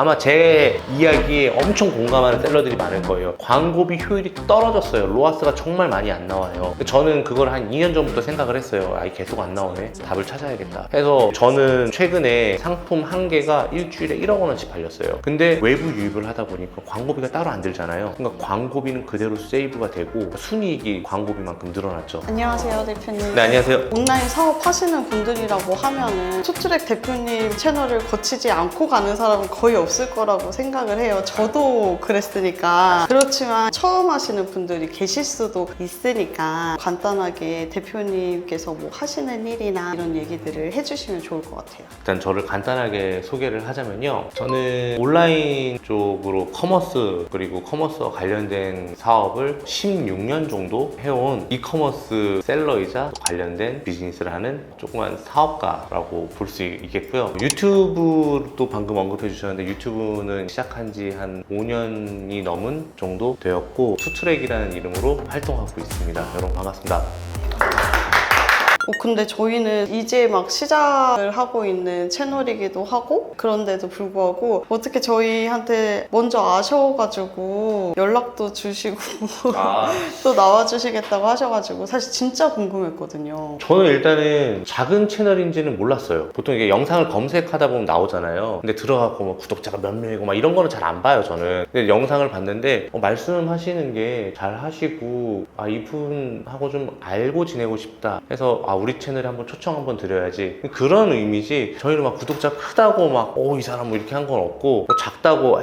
아마 제 이야기에 엄청 공감하는 셀러들이 많을 거예요. 광고비 효율이 떨어졌어요. 로아스가 정말 많이 안 나와요. 저는 그걸 한 2년 전부터 생각을 했어요. 아, 계속 안 나오네. 답을 찾아야겠다. 해서 저는 최근에 상품 한 개가 일주일에 1억 원어치 팔렸어요. 근데 외부 유입을 하다 보니까 광고비가 따로 안 들잖아요. 그러니까 광고비는 그대로 세이브가 되고 순이익이 광고비만큼 늘어났죠. 안녕하세요, 대표님. 네, 안녕하세요. 온라인 사업 하시는 분들이라고 하면은 투트랙 대표님 채널을 거치지 않고 가는 사람은 거의 없을 거라고 생각을 해요. 저도 그랬으니까. 그렇지만 처음 하시는 분들이 계실 수도 있으니까 간단하게 대표님께서 뭐 하시는 일이나 이런 얘기들을 해주시면 좋을 것 같아요. 일단 저를 간단하게 소개를 하자면요. 저는 온라인 쪽으로 커머스 그리고 커머스와 관련된 사업을 16년 정도 해온 이커머스 셀러이자 관련된 비즈니스를 하는 조그만 사업가라고 볼 수 있겠고요. 유튜브도 방금 언급해 주셨는데 유튜브는 시작한 지 한 5년이 넘은 정도 되었고 투트랙이라는 이름으로 활동하고 있습니다. 여러분 반갑습니다. 근데 저희는 이제 막 시작을 하고 있는 채널이기도 하고 그런데도 불구하고 어떻게 저희한테 먼저 아셔가지고 연락도 주시고 또 나와주시겠다고 하셔가지고 사실 진짜 궁금했거든요. 저는 일단은 작은 채널인지는 몰랐어요. 보통 이게 영상을 검색하다 보면 나오잖아요. 근데 들어가고 뭐 구독자가 몇 명이고 막 이런 거는 잘 안 봐요, 저는. 근데 영상을 봤는데 말씀하시는 게 잘 하시고 아, 이분하고 좀 알고 지내고 싶다 해서 아, 우리 채널에 한번 초청 한번 드려야지 그런 의미지. 저희는 막 구독자 크다고 막 이 사람 뭐 이렇게 한 건 없고 뭐 작다고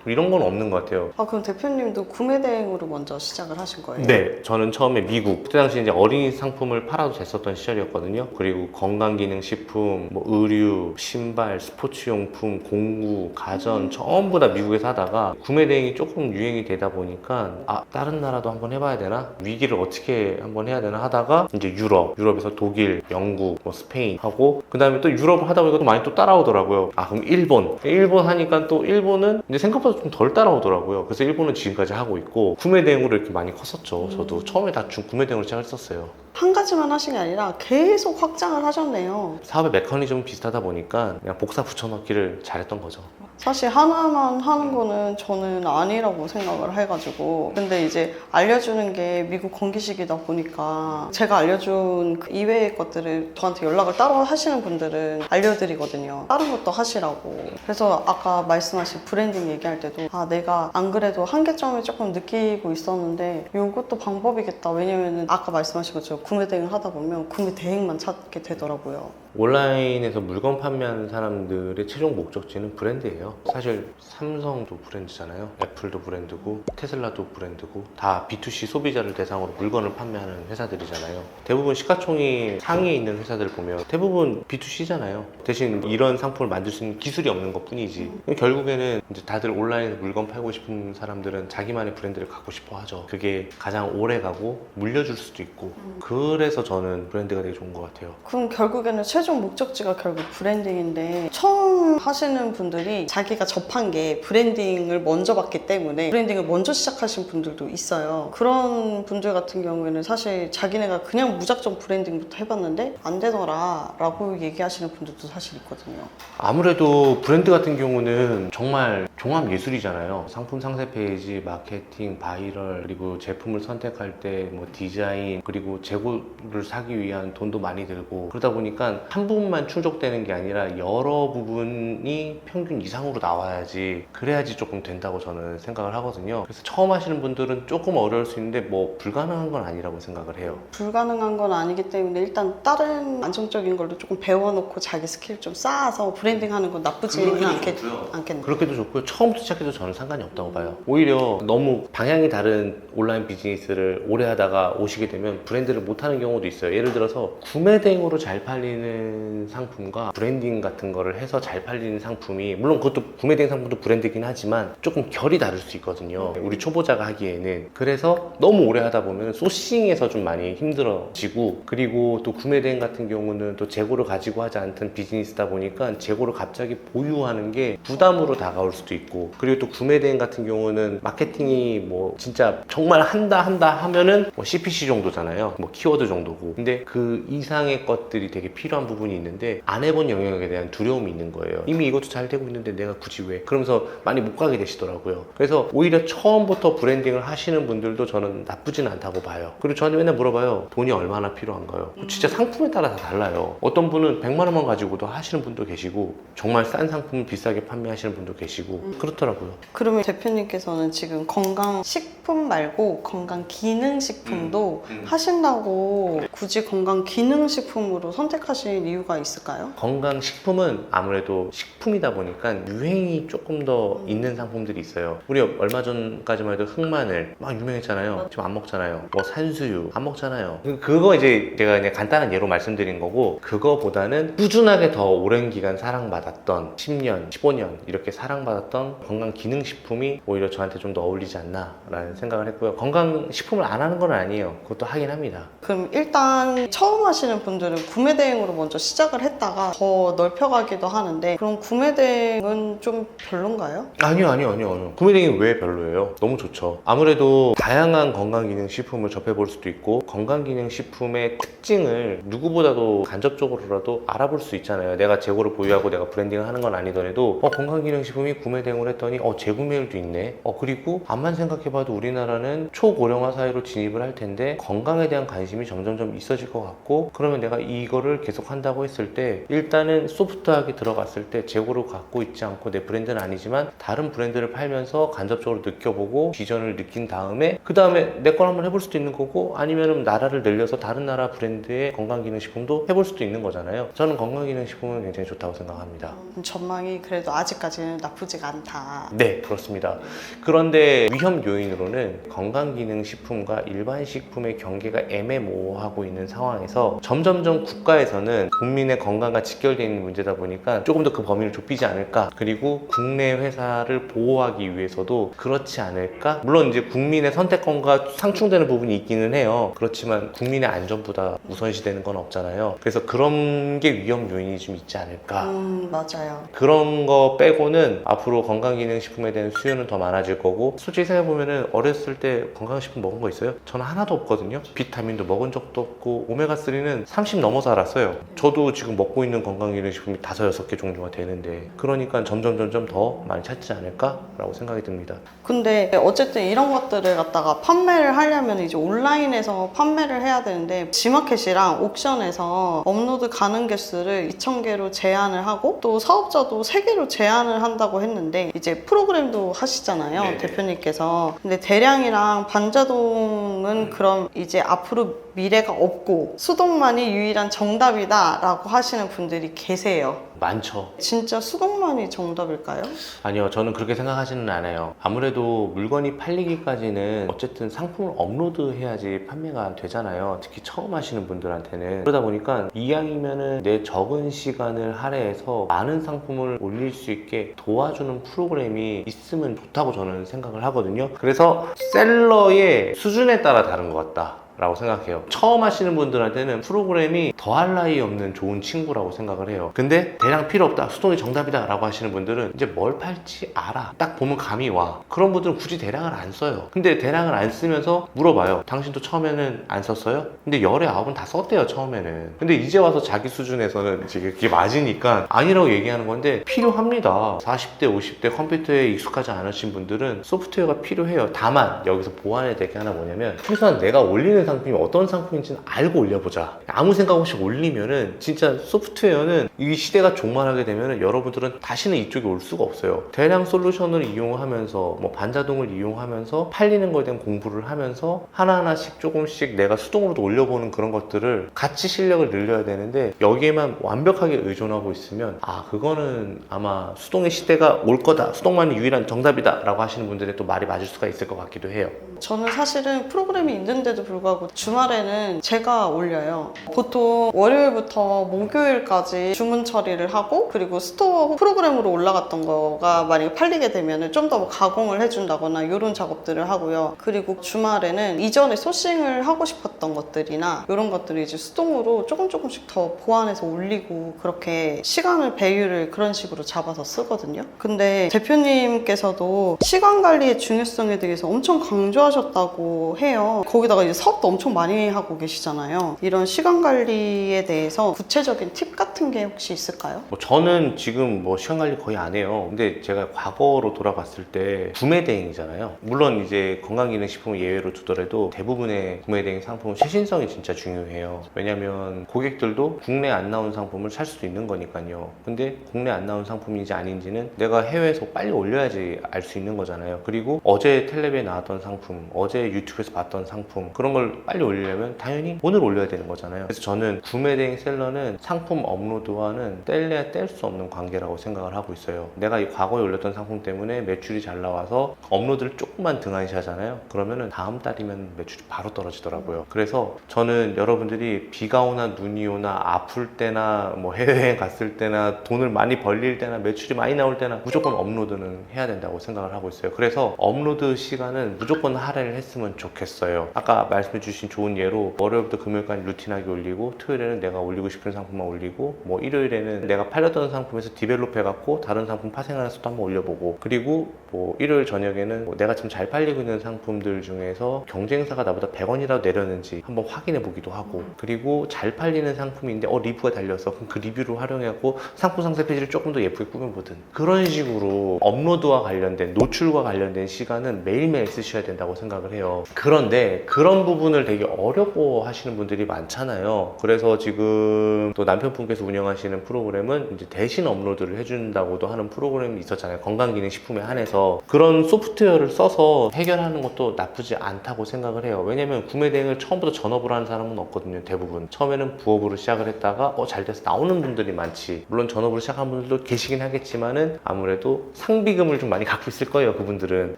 이런 건 없는 것 같아요. 아, 그럼 대표님도 구매 대행으로 먼저 시작을 하신 거예요? 네, 저는 처음에 미국 그때 당시 이제 어린이 상품을 팔아도 됐었던 시절이었거든요. 그리고 건강기능식품, 뭐 의류, 신발, 스포츠용품, 공구, 가전 전부 다 미국에서 하다가 구매 대행이 조금 유행이 되다 보니까 아, 다른 나라도 한번 해봐야 되나? 위기를 어떻게 한번 해야 되나 하다가 이제 유럽에서 독일, 영국, 뭐 스페인 하고 그 다음에 또 유럽을 하다 보니까 또 많이 또 따라오더라고요. 아, 그럼 일본 하니까 또 일본은 이제 생각보다 좀 덜 따라오더라고요. 그래서 일본은 지금까지 하고 있고 구매 대행으로 이렇게 많이 컸었죠. 저도 처음에 다 구매 대행으로 시작했었어요. 한 가지만 하신 게 아니라 계속 확장을 하셨네요. 사업의 메커니즘은 비슷하다 보니까 그냥 복사 붙여넣기를 잘했던 거죠. 사실 하나만 하는 거는 저는 아니라고 생각을 해가지고 근데 이제 알려주는 게 미국 건기식이다 보니까 제가 알려준 그 이외의 것들을 저한테 연락을 따로 하시는 분들은 알려드리거든요. 다른 것도 하시라고. 그래서 아까 말씀하신 브랜딩 얘기할 때도 아, 내가 안 그래도 한계점을 조금 느끼고 있었는데 이것도 방법이겠다. 왜냐면은 아까 말씀하신 것처럼 구매 대행을 하다 보면 구매 대행만 찾게 되더라고요. 온라인에서 물건 판매하는 사람들의 최종 목적지는 브랜드예요. 사실 삼성도 브랜드잖아요. 애플도 브랜드고 테슬라도 브랜드고 다 B2C 소비자를 대상으로 물건을 판매하는 회사들이잖아요. 대부분 시가총이 상위에 있는 회사들 보면 대부분 B2C잖아요. 대신 이런 상품을 만들 수 있는 기술이 없는 것 뿐이지. 결국에는 이제 다들 온라인에서 물건 팔고 싶은 사람들은 자기만의 브랜드를 갖고 싶어 하죠. 그게 가장 오래 가고 물려줄 수도 있고 그래서 저는 브랜드가 되게 좋은 것 같아요. 그럼 결국에는 최종 목적지가 결국 브랜딩인데 처음 하시는 분들이 자기가 접한 게 브랜딩을 먼저 봤기 때문에 브랜딩을 먼저 시작하신 분들도 있어요. 그런 분들 같은 경우에는 사실 자기네가 그냥 무작정 브랜딩부터 해봤는데 안 되더라 라고 얘기하시는 분들도 사실 있거든요. 아무래도 브랜드 같은 경우는 정말 종합 예술이잖아요. 상품 상세 페이지, 마케팅, 바이럴, 그리고 제품을 선택할 때 뭐 디자인, 그리고 재고를 사기 위한 돈도 많이 들고 그러다 보니까 한 부분만 충족되는 게 아니라 여러 부분이 평균 이상으로 나와야지 그래야지 조금 된다고 저는 생각을 하거든요. 그래서 처음 하시는 분들은 조금 어려울 수 있는데 뭐 불가능한 건 아니라고 생각을 해요. 불가능한 건 아니기 때문에 일단 다른 안정적인 걸로 조금 배워놓고 자기 스킬 좀 쌓아서 브랜딩하는 건 나쁘지는 않겠네요. 그렇게도 좋고요. 처음부터 시작해도 저는 상관이 없다고 봐요. 오히려 너무 방향이 다른 온라인 비즈니스를 오래 하다가 오시게 되면 브랜드를 못하는 경우도 있어요. 예를 들어서 구매 대행으로 잘 팔리는 상품과 브랜딩 같은 거를 해서 잘 팔리는 상품이 물론 그것도 구매 대행 상품도 브랜드긴 하지만 조금 결이 다를 수 있거든요. 우리 초보자가 하기에는. 그래서 너무 오래 하다 보면 소싱에서 좀 많이 힘들어지고 그리고 또 구매 대행 같은 경우는 또 재고를 가지고 하지 않던 비즈니스다 보니까 재고를 갑자기 보유하는 게 부담으로 다가올 수도 있고 그리고 또 구매 대행 같은 경우는 마케팅이 뭐 진짜 정말 한다 하면은 뭐 CPC 정도잖아요. 뭐 키워드 정도고 근데 그 이상의 것들이 되게 필요한 부분이 있는데 안 해본 영역에 대한 두려움이 있는 거예요. 이미 이것도 잘 되고 있는데 내가 굳이 왜? 그러면서 많이 못 가게 되시더라고요. 그래서 오히려 처음부터 브랜딩을 하시는 분들도 저는 나쁘진 않다고 봐요. 그리고 저한테 맨날 물어봐요. 돈이 얼마나 필요한가요? 진짜 상품에 따라 다 달라요. 어떤 분은 100만 원만 가지고도 하시는 분도 계시고 정말 싼 상품을 비싸게 판매하시는 분도 계시고 그렇더라고요. 그러면 대표님께서는 지금 건강식품 말고 건강기능식품도 하신다고 굳이 건강기능식품으로 선택하신 이유가 있을까요? 건강식품은 아무래도 식품이다 보니까 유행이 조금 더 있는 상품들이 있어요. 우리 얼마 전까지만 해도 흑마늘 막 유명했잖아요. 지금 안 먹잖아요. 뭐 산수유 안 먹잖아요. 그거 이제 제가 그냥 간단한 예로 말씀드린 거고, 그거보다는 꾸준하게 더 오랜 기간 사랑받았던 10년, 15년 이렇게 사랑받았던 건강기능식품이 오히려 저한테 좀 더 어울리지 않나 라는 생각을 했고요. 건강식품을 안 하는 건 아니에요. 그것도 하긴 합니다. 그럼 일단 처음 하시는 분들은 구매 대행으로 먼저 시작을 했다가 더 넓혀가기도 하는데, 그럼 구매 대행은 좀 별론가요? 아니요. 구매대행이 왜 별로예요? 너무 좋죠. 아무래도 다양한 건강기능식품을 접해볼 수도 있고, 건강기능식품의 특징을 누구보다도 간접적으로라도 알아볼 수 있잖아요. 내가 재고를 보유하고 내가 브랜딩을 하는 건 아니더라도 건강기능식품이 구매대행을 했더니 재구매율도 있네. 그리고 암만 생각해봐도 우리나라는 초고령화 사회로 진입을 할 텐데 건강에 대한 관심이 점점점 있어질 것 같고, 그러면 내가 이거를 계속 한다고 했을 때 일단은 소프트하게 들어갔을 때 재고를 갖고 있지 않고 내 브랜드는 아니지만 다른 브랜드를 팔면서 간접적으로 느껴보고 비전을 느낀 다음에 그 다음에 내 걸 한번 해볼 수도 있는 거고, 아니면은 나라를 늘려서 다른 나라 브랜드의 건강기능식품도 해볼 수도 있는 거잖아요. 저는 건강기능식품은 굉장히 좋다고 생각합니다. 전망이 그래도 아직까지는 나쁘지가 않다. 네, 그렇습니다. 그런데 위험 요인으로는 건강기능식품과 일반 식품의 경계가 애매모호하고 있는 상황에서 점점점 국가에서는 국민의 건강과 직결되어 있는 문제다 보니까 조금 더 그 범위를 좁히지 않을까, 그리고 국내 회사를 보호하기 위해서도 그렇지 않을까. 물론 이제 국민의 선택권과 상충되는 부분이 있기는 해요. 그렇지만 국민의 안전보다 우선시되는 건 없잖아요. 그래서 그런 게 위험 요인이 좀 있지 않을까. 맞아요. 그런 거 빼고는 앞으로 건강기능식품에 대한 수요는 더 많아질 거고, 솔직히 생각해보면은 어렸을 때 건강식품 먹은 거 있어요? 저는 하나도 없거든요. 비타민도 먹은 적도 없고 오메가3는 30 넘어서 알았어요. 저도 지금 먹고 있는 건강기능식품이 5, 6개 종류가 되는데, 그러니까 점점 더 많이 찾지 않을까라고 생각이 듭니다. 근데 어쨌든 이런 것들을 갖다가 판매를 하려면 이제 온라인에서 판매를 해야 되는데, 지마켓이랑 옥션에서 업로드 가능 개수를 2,000개로 제한을 하고 또 사업자도 3개로 제한을 한다고 했는데, 이제 프로그램도 하시잖아요. 네네. 대표님께서. 근데 대량이랑 반자동은 그럼 이제 앞으로 미래가 없고 수동만이 유일한 정답이다 라고 하시는 분들이 계세요. 많죠. 진짜 수동만이 정답일까요? 아니요, 저는 그렇게 생각하지는 않아요. 아무래도 물건이 팔리기까지는 어쨌든 상품을 업로드해야지 판매가 되잖아요. 특히 처음 하시는 분들한테는. 그러다 보니까 이왕이면은 내 적은 시간을 할애해서 많은 상품을 올릴 수 있게 도와주는 프로그램이 있으면 좋다고 저는 생각을 하거든요. 그래서 셀러의 수준에 따라 다른 것 같다 라고 생각해요. 처음 하시는 분들한테는 프로그램이 더할 나위 없는 좋은 친구라고 생각을 해요. 근데 대량 필요 없다, 수동이 정답이다 라고 하시는 분들은 이제 뭘 팔지 알아, 딱 보면 감이 와. 그런 분들은 굳이 대량을 안 써요. 근데 대량을 안 쓰면서 물어봐요. 당신도 처음에는 안 썼어요? 근데 열의 9은 다 썼대요, 처음에는. 근데 이제 와서 자기 수준에서는 이제 그게 맞으니까 아니라고 얘기하는 건데, 필요합니다. 40대 50대 컴퓨터에 익숙하지 않으신 분들은 소프트웨어가 필요해요. 다만 여기서 보완해야 될 게 하나 뭐냐면, 최소한 내가 올리는 상품이 어떤 상품인지는 알고 올려보자. 아무 생각 없이 올리면은 진짜 소프트웨어는 이 시대가 종말하게 되면은 여러분들은 다시는 이쪽에 올 수가 없어요. 대량 솔루션을 이용하면서 뭐 반자동을 이용하면서 팔리는 거에 대한 공부를 하면서 하나하나씩 조금씩 내가 수동으로도 올려보는 그런 것들을 같이 실력을 늘려야 되는데, 여기에만 완벽하게 의존하고 있으면 그거는 아마 수동의 시대가 올 거다, 수동만이 유일한 정답이다 라고 하시는 분들의 또 말이 맞을 수가 있을 것 같기도 해요. 저는 사실은 프로그램이 있는데도 불구하고 주말에는 제가 올려요. 보통 월요일부터 목요일까지 주문 처리를 하고, 그리고 스토어 프로그램으로 올라갔던 거가 만약에 팔리게 되면 좀 더 가공을 해준다거나 이런 작업들을 하고요. 그리고 주말에는 이전에 소싱을 하고 싶었던 것들이나 이런 것들을 이제 수동으로 조금씩 더 보완해서 올리고, 그렇게 시간을 배율을 그런 식으로 잡아서 쓰거든요. 근데 대표님께서도 시간 관리의 중요성에 대해서 엄청 강조하셨다고 해요. 거기다가 이제 사업 사업도 엄청 많이 하고 계시잖아요. 이런 시간 관리에 대해서 구체적인 팁 같은 게 혹시 있을까요? 뭐 저는 지금 뭐 시간 관리 거의 안 해요. 근데 제가 과거로 돌아봤을 때 구매 대행이잖아요. 물론 이제 건강기능식품을 예외로 두더라도 대부분의 구매 대행 상품은 최신성이 진짜 중요해요. 왜냐면 고객들도 국내 안 나온 상품을 살 수도 있는 거니까요. 근데 국내 안 나온 상품인지 아닌지는 내가 해외에서 빨리 올려야지 알 수 있는 거잖아요. 그리고 어제 텔레비에 나왔던 상품, 어제 유튜브에서 봤던 상품, 그런 걸 빨리 올리려면 당연히 오늘 올려야 되는 거잖아요. 그래서 저는 구매 대행 셀러는 상품 업로드와는 뗄래야 뗄 수 없는 관계라고 생각을 하고 있어요. 내가 이 과거에 올렸던 상품 때문에 매출이 잘 나와서 업로드를 조금만 등한시하잖아요. 그러면은 다음 달이면 매출이 바로 떨어지더라고요. 그래서 저는 여러분들이 비가 오나 눈이 오나 아플 때나 뭐 해외여행 갔을 때나 돈을 많이 벌릴 때나 매출이 많이 나올 때나 무조건 업로드는 해야 된다고 생각을 하고 있어요. 그래서 업로드 시간은 무조건 할애를 했으면 좋겠어요. 아까 말씀해 주신 좋은 예로 월요일부터 금요일까지 루틴하게 올리고, 토요일에는 내가 올리고 싶은 상품만 올리고, 뭐 일요일에는 내가 팔렸던 상품에서 디벨롭 해갖고 다른 상품 파생해서도 한번 올려보고, 그리고 뭐 일요일 저녁에는 뭐 내가 지금 잘 팔리고 있는 상품들 중에서 경쟁사가 나보다 100원이라도 내렸는지 한번 확인해 보기도 하고, 그리고 잘 팔리는 상품인데 리뷰가 달렸어. 그럼 그 리뷰를 활용해갖고 상품 상세 페이지를 조금 더 예쁘게 꾸며보든, 그런 식으로 업로드와 관련된, 노출과 관련된 시간은 매일매일 쓰셔야 된다고 생각을 해요. 그런데 그런 부분을 되게 어려워 하시는 분들이 많잖아요. 그래서 지금 또 남편분께서 운영하시는 프로그램은 이제 대신 업로드를 해준다고도 하는 프로그램이 있었잖아요. 건강기능식품에 한해서. 그런 소프트웨어를 써서 해결하는 것도 나쁘지 않다고 생각을 해요. 왜냐면 구매 대행을 처음부터 전업으로 하는 사람은 없거든요. 대부분 처음에는 부업으로 시작을 했다가 잘 돼서 나오는 분들이 많지. 물론 전업으로 시작한 분들도 계시긴 하겠지만은 아무래도 상비금을 좀 많이 갖고 있을 거예요. 그분들은.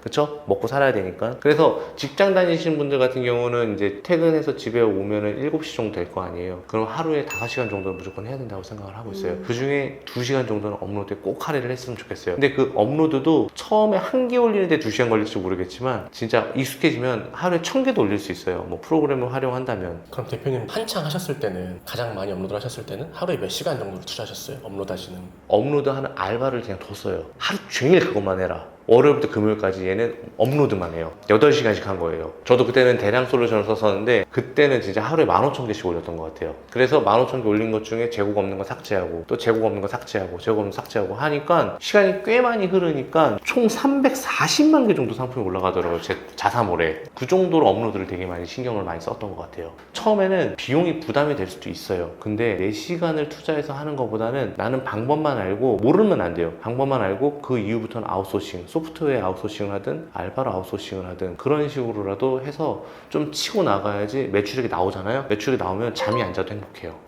그쵸? 먹고 살아야 되니까. 그래서 직장 다니시는 분들 같은 경우는 이제 퇴근해서 집에 오면은 7시 정도 될 거 아니에요. 그럼 하루에 5시간 정도는 무조건 해야 된다고 생각을 하고 있어요. 그 중에 2시간 정도는 업로드에 꼭 할애를 했으면 좋겠어요. 근데 그 업로드도 처음에 한 개 올리는데 2시간 걸릴지 모르겠지만 진짜 익숙해지면 하루에 1000개도 올릴 수 있어요. 뭐 프로그램을 활용한다면. 그럼 대표님 한창 하셨을 때는, 가장 많이 업로드를 하셨을 때는 하루에 몇 시간 정도를 투자하셨어요? 업로드 하시는? 업로드하는 알바를 그냥 뒀어요. 하루 종일 그것만 해라. 월요일부터 금요일까지 얘는 업로드만 해요. 8시간씩 한 거예요. 저도 그때는 대량 솔루션을 썼었는데 그때는 진짜 하루에 15,000개씩 올렸던 것 같아요. 그래서 15,000개 올린 것 중에 재고 없는 거 삭제하고, 또 재고 없는 거 삭제하고, 재고 없는 거 삭제하고 하니까 시간이 꽤 많이 흐르니까 총 340만 개 정도 상품이 올라가더라고요. 제 자사몰에. 그 정도로 업로드를 되게 많이 신경을 많이 썼던 것 같아요. 처음에는 비용이 부담이 될 수도 있어요. 근데 내 시간을 투자해서 하는 것보다는 나는 방법만 알고, 모르면 안 돼요. 방법만 알고 그 이후부터는 아웃소싱, 소프트웨어 아웃소싱을 하든 알바로 아웃소싱을 하든 그런 식으로라도 해서 좀 치고 나가야지 매출이 나오잖아요. 매출이 나오면 잠이 안 자도 행복해요.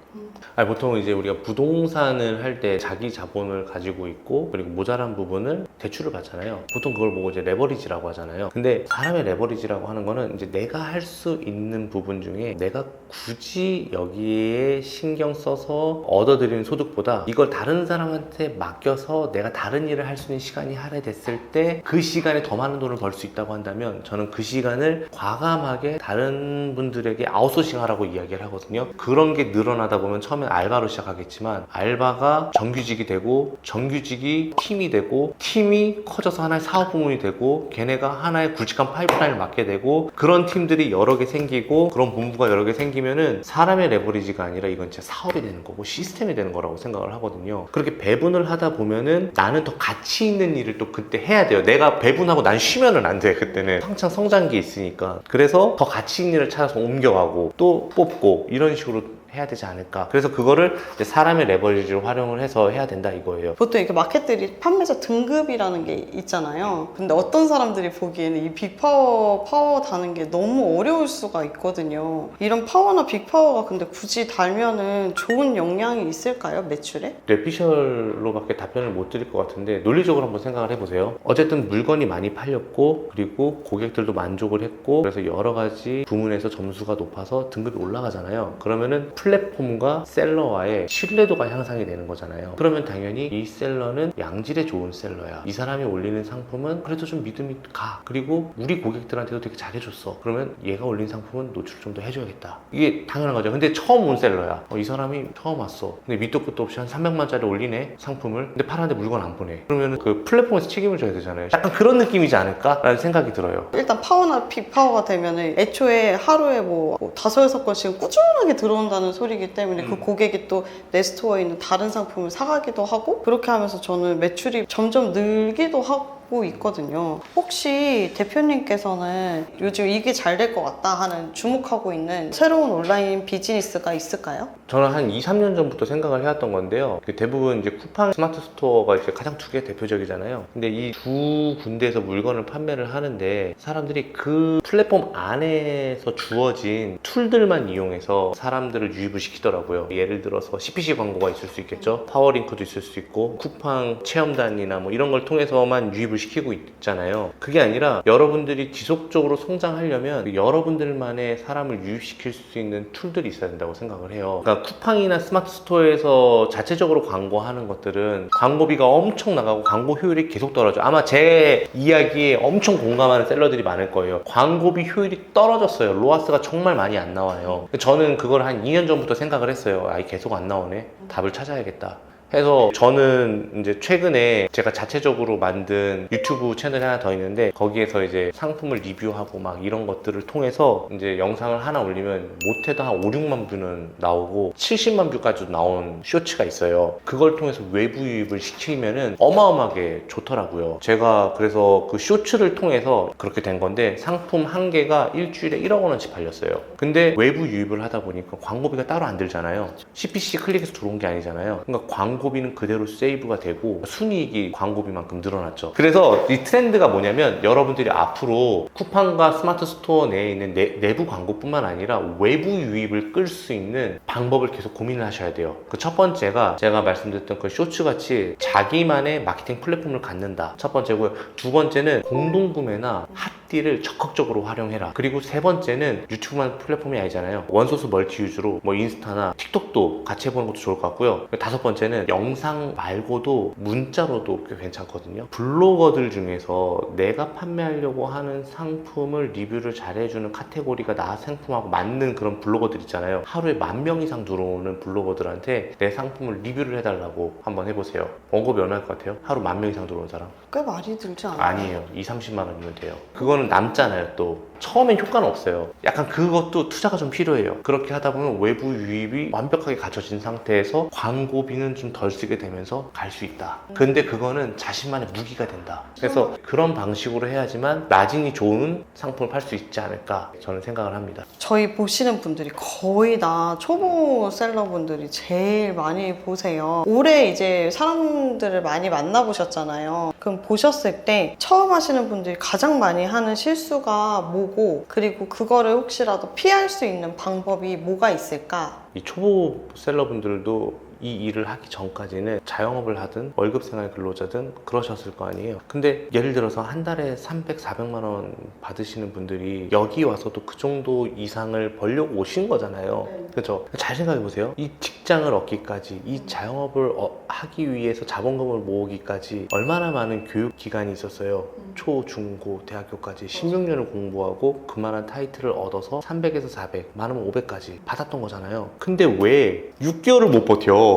아니, 보통 이제 우리가 부동산을 할 때 자기 자본을 가지고 있고, 그리고 모자란 부분을 대출을 받잖아요. 보통 그걸 보고 이제 레버리지라고 하잖아요. 근데 사람의 레버리지라고 하는 거는 이제 내가 할 수 있는 부분 중에 내가 굳이 여기에 신경 써서 얻어들이는 소득보다 이걸 다른 사람한테 맡겨서 내가 다른 일을 할 수 있는 시간이 할애됐을 때 그 시간에 더 많은 돈을 벌 수 있다고 한다면 저는 그 시간을 과감하게 다른 분들에게 아웃소싱 하라고 이야기를 하거든요. 그런 게 늘어나다 보면 처음엔 알바로 시작하겠지만 알바가 정규직이 되고, 정규직이 팀이 되고, 팀이 커져서 하나의 사업 부문이 되고, 걔네가 하나의 굵직한 파이프라인을 맡게 되고, 그런 팀들이 여러 개 생기고, 그런 본부가 여러 개 생기면은 사람의 레버리지가 아니라 이건 진짜 사업이 되는 거고 시스템이 되는 거라고 생각을 하거든요. 그렇게 배분을 하다 보면은 나는 더 가치 있는 일을 또 그때 해야 돼요. 내가 배분하고 난 쉬면은 안 돼. 그때는 한창 성장기에 있으니까. 그래서 더 가치 있는 일을 찾아서 옮겨가고 또 뽑고 이런 식으로 해야 되지 않을까. 그래서 그거를 이제 사람의 레버리지를 활용을 해서 해야 된다 이거예요. 보통 이렇게 마켓들이 판매자 등급이라는 게 있잖아요. 근데 어떤 사람들이 보기에는 이 빅파워 다는 게 너무 어려울 수가 있거든요. 이런 파워나 빅파워가 근데 굳이 달면은 좋은 영향이 있을까요? 매출에? 뇌피셜로밖에 답변을 못 드릴 것 같은데 논리적으로 한번 생각을 해보세요. 어쨌든 물건이 많이 팔렸고, 그리고 고객들도 만족을 했고, 그래서 여러 가지 부문에서 점수가 높아서 등급이 올라가잖아요. 그러면은 플랫폼과 셀러와의 신뢰도가 향상이 되는 거잖아요. 그러면 당연히 이 셀러는 양질의 좋은 셀러야. 이 사람이 올리는 상품은 그래도 좀 믿음이 가. 그리고 우리 고객들한테도 되게 잘해줬어. 그러면 얘가 올린 상품은 노출 좀 더 해줘야겠다. 이게 당연한 거죠. 근데 처음 온 셀러야. 이 사람이 처음 왔어. 근데 밑도 끝도 없이 한 300만짜리 올리네 상품을. 근데 팔았는데 물건 안 보내. 그러면 그 플랫폼에서 책임을 져야 되잖아요. 약간 그런 느낌이지 않을까라는 생각이 들어요. 일단 파워나 빅파워가 되면은 애초에 하루에 뭐 5-6건씩 꾸준하게 들어온다는 소리이기 때문에 그 고객이 또 내 스토어에 있는 다른 상품을 사가기도 하고, 그렇게 하면서 저는 매출이 점점 늘기도 하고 있거든요. 혹시 대표님께서는 요즘 이게 잘 될 것 같다 하는 주목하고 있는 새로운 온라인 비즈니스가 있을까요? 저는 한 2-3년 전부터 생각을 해왔던 건데요. 대부분 이제 쿠팡 스마트 스토어가 이제 가장 두 개 대표적이잖아요. 근데 이 두 군데에서 물건을 판매를 하는데 사람들이 그 플랫폼 안에서 주어진 툴들만 이용해서 사람들을 유입을 시키더라고요. 예를 들어서 CPC 광고가 있을 수 있겠죠. 파워링크도 있을 수 있고 쿠팡 체험단이나 뭐 이런 걸 통해서만 유입을 시키고 있잖아요. 그게 아니라 여러분들이 지속적으로 성장하려면 여러분들만의 사람을 유입시킬 수 있는 툴들이 있어야 된다고 생각을 해요. 그러니까 쿠팡이나 스마트 스토어에서 자체적으로 광고하는 것들은 광고비가 엄청 나가고 광고 효율이 계속 떨어져요. 아마 제 이야기에 엄청 공감하는 셀러들이 많을 거예요. 광고비 효율이 떨어졌어요. 로아스가 정말 많이 안 나와요. 저는 그걸 한 2년 전부터 생각을 했어요. 아, 계속 안 나오네. 답을 찾아야겠다 해서 저는 이제 최근에 제가 자체적으로 만든 유튜브 채널이 하나 더 있는데 거기에서 이제 상품을 리뷰하고 막 이런 것들을 통해서 이제 영상을 하나 올리면 못해도 한 5-6만 뷰는 나오고 70만 뷰까지도 나온 쇼츠가 있어요. 그걸 통해서 외부 유입을 시키면은 어마어마하게 좋더라고요. 제가 그래서 그 쇼츠를 통해서 그렇게 된 건데 상품 한 개가 일주일에 1억 원어치 팔렸어요. 근데 외부 유입을 하다 보니까 광고비가 따로 안 들잖아요. CPC 클릭해서 들어온 게 아니잖아요. 그러니까 광고비는 그대로 세이브가 되고 순이익이 광고비만큼 늘어났죠. 그래서 이 트렌드가 뭐냐면 여러분들이 앞으로 쿠팡과 스마트 스토어 내에 있는 내부 광고뿐만 아니라 외부 유입을 끌 수 있는 방법을 계속 고민을 하셔야 돼요. 그 첫 번째가 제가 말씀드렸던 그 쇼츠같이 자기만의 마케팅 플랫폼을 갖는다. 첫 번째고요. 두 번째는 공동구매나 핫딜을 적극적으로 활용해라. 그리고 세 번째는 유튜브만 플랫폼이 아니잖아요. 원소스 멀티 유즈로 뭐 인스타나 틱톡도 같이 해보는 것도 좋을 것 같고요. 다섯 번째는 영상 말고도 문자로도 꽤 괜찮거든요. 블로거들 중에서 내가 판매하려고 하는 상품을 리뷰를 잘해주는 카테고리가 나 상품하고 맞는 그런 블로거들 있잖아요. 하루에 10,000명 이상 들어오는 블로거들한테 내 상품을 리뷰를 해달라고 한번 해보세요. 원고비 얼마일 것 같아요? 하루 10,000명 이상 들어오는 사람? 꽤 많이 들지 않아요? 아니에요. 20-30만 원이면 돼요. 그거는 남잖아요. 또 처음엔 효과는 없어요. 약간 그것도 투자가 좀 필요해요. 그렇게 하다 보면 외부 유입이 완벽하게 갖춰진 상태에서 광고비는 좀 덜 쓰게 되면서 갈 수 있다. 근데 그거는 자신만의 무기가 된다. 그래서 그런 방식으로 해야지만 마진이 좋은 상품을 팔 수 있지 않을까 저는 생각을 합니다. 저희 보시는 분들이 거의 다 초보 셀러분들이 제일 많이 보세요. 올해 이제 사람들을 많이 만나보셨잖아요. 그럼 보셨을 때 처음 하시는 분들이 가장 많이 하는 실수가 뭐고, 그리고 그거를 혹시라도 피할 수 있는 방법이 뭐가 있을까? 이 초보 셀러분들도 이 일을 하기 전까지는 자영업을 하든 월급생활 근로자든 그러셨을 거 아니에요. 근데 예를 들어서 한 달에 300-400만 원 받으시는 분들이 여기 와서도 그 정도 이상을 벌려고 오신 거잖아요. 그렇죠? 잘 생각해 보세요. 이 직장을 얻기까지, 이 자영업을 하기 위해서 자본금을 모으기까지 얼마나 많은 교육 기간이 있었어요. 초, 중, 고, 대학교까지 16년을 공부하고 그만한 타이틀을 얻어서 300에서 400, 많으면 500까지 받았던 거잖아요. 근데 왜 6개월을 못 버텨?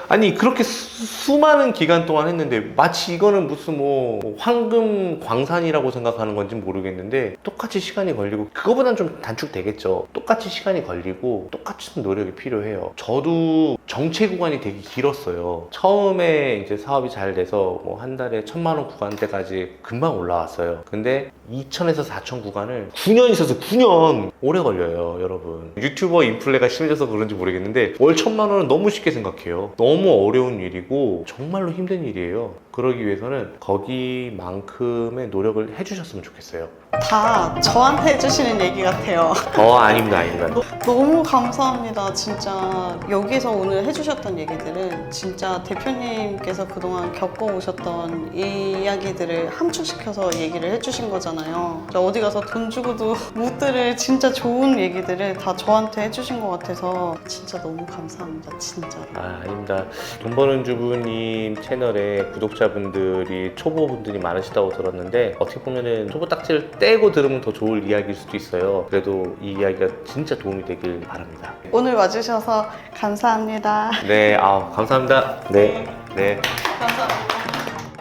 아니 그렇게 수많은 기간 동안 했는데 마치 이거는 무슨 뭐 황금 광산이라고 생각하는 건지 모르겠는데 똑같이 시간이 걸리고, 그거보다는 좀 단축되겠죠. 똑같이 시간이 걸리고 똑같은 노력이 필요해요. 저도 정체 구간이 되게 길었어요. 처음에 이제 사업이 잘 돼서 뭐 한 달에 1,000만 원 구간대까지 금방 올라왔어요. 근데 2,000에서 4,000 구간을 9년 있어서 9년 오래 걸려요, 여러분. 유튜버 인플레가 심해져서 그런지 모르겠는데 월 1,000만 원은 너무 쉽게 생각해요. 너무 어려운 일이고 정말로 힘든 일이에요. 그러기 위해서는 거기만큼의 노력을 해주셨으면 좋겠어요. 다 저한테 해주시는 얘기 같아요. 아닙니다, 아닙니다. 너무 감사합니다. 진짜 여기서 오늘 해주셨던 얘기들은 진짜 대표님께서 그동안 겪어오셨던 이야기들을 함축시켜서 얘기를 해주신 거잖아요. 진짜 어디 가서 돈 주고도 못 들을 진짜 좋은 얘기들을 다 저한테 해주신 것 같아서 진짜 너무 감사합니다. 진짜로. 아닙니다. 돈 버는 주부님 채널에 구독자분들이 초보분들이 많으시다고 들었는데 어떻게 보면은 초보 딱지를 떼고 들으면 더 좋을 이야기일 수도 있어요. 그래도 이 이야기가 진짜 도움이 되길 바랍니다. 오늘 와주셔서 감사합니다. 네, 감사합니다. 네. 감사합니다.